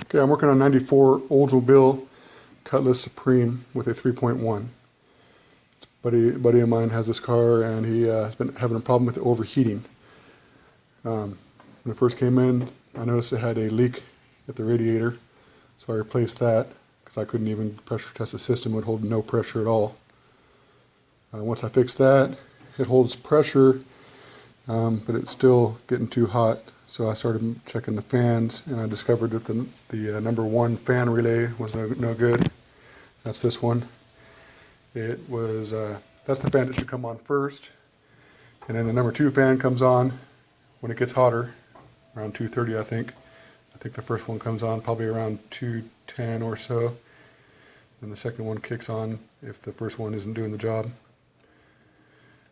Okay, I'm working on 94 Oldsmobile Cutlass Supreme with a 3.1. Buddy of mine has this car, and he has been having a problem with it overheating. When it first came in, I noticed it had a leak at the radiator, so I replaced that because I couldn't even pressure test the system. It would hold no pressure at all. Once I fixed that, it holds pressure, but it's still getting too hot. So I started checking the fans, and I discovered that the number one fan relay was no good. That's this one. It was that's the fan that should come on first, and then the number two fan comes on when it gets hotter, around 2:30 I think. I think the first one comes on probably around 2:10 or so, and the second one kicks on if the first one isn't doing the job.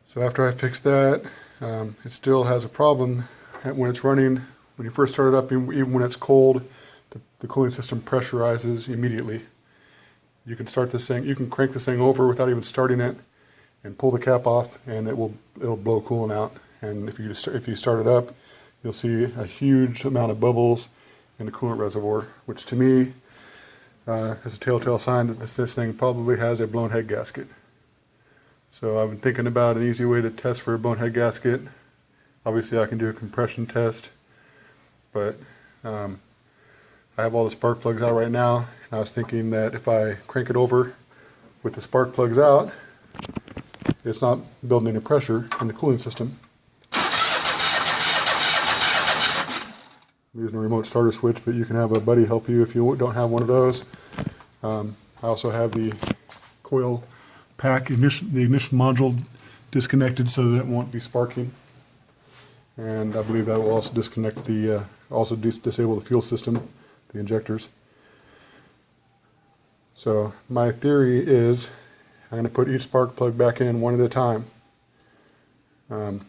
So after I fixed that, it still has a problem when it's running. When you first start it up, even when it's cold, the cooling system pressurizes immediately. You can start this thing, you can crank this thing over without even starting it and pull the cap off, and it'll blow coolant out. And if you start it up, you'll see a huge amount of bubbles in the coolant reservoir, which to me is a telltale sign that this thing probably has a blown head gasket. So I've been thinking about an easy way to test for a blown head gasket. Obviously I can do a compression test, but I have all the spark plugs out right now. I was thinking that if I crank it over with the spark plugs out, it's not building any pressure in the cooling system. I'm using a remote starter switch, but you can have a buddy help you if you don't have one of those. I also have the coil pack, the ignition module disconnected so that it won't be sparking. And I believe that will also disconnect disable the fuel system, the injectors. So my theory is I'm going to put each spark plug back in one at a time. As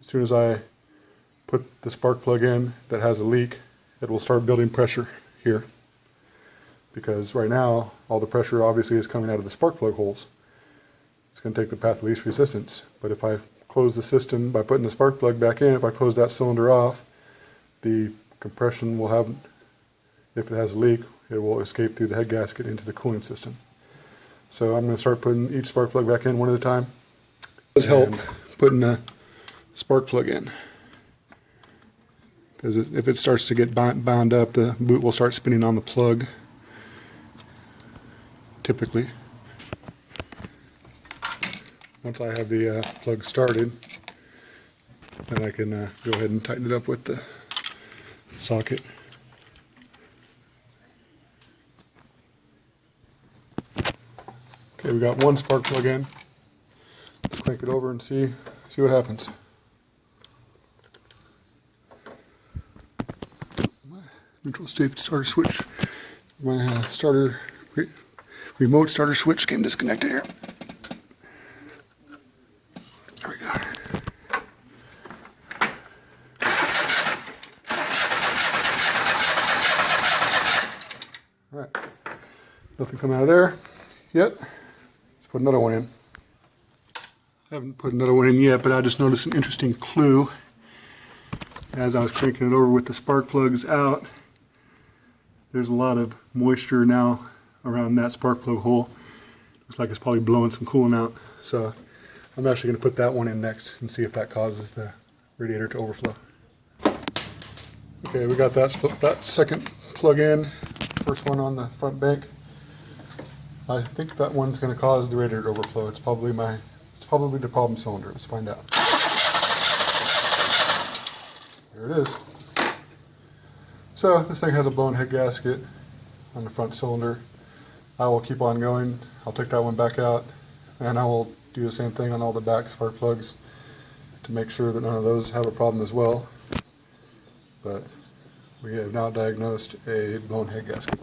soon as I put the spark plug in that has a leak, it will start building pressure here. Because right now, all the pressure obviously is coming out of the spark plug holes. It's going to take the path of least resistance. But if I close the system by putting the spark plug back in, if I close that cylinder off, the compression will have, if it has a leak, it will escape through the head gasket into the cooling system. So I'm going to start putting each spark plug back in one at a time. It does help putting a spark plug in, because if it starts to get bound up, the boot will start spinning on the plug, typically. Once I have the plug started, then I can go ahead and tighten it up with the socket. Okay, we got one spark plug in. Let's crank it over and see what happens. My neutral state starter switch, my remote starter switch came disconnected here. There we go. All right, nothing coming out of there yet. Let's put another one in. I haven't put another one in yet, but I just noticed an interesting clue as I was cranking it over with the spark plugs out. There's a lot of moisture now around that spark plug hole. Looks like it's probably blowing some coolant out. So I'm actually going to put that one in next and see if that causes the radiator to overflow. Okay, we got that second plug in, first one on the front bank. I think that one's going to cause the radiator to overflow. It's probably the problem cylinder. Let's find out. There it is. So this thing has a blown head gasket on the front cylinder. I will keep on going. I'll take that one back out, and I will do the same thing on all the back spark plugs to make sure that none of those have a problem as well. But we have now diagnosed a blown head gasket.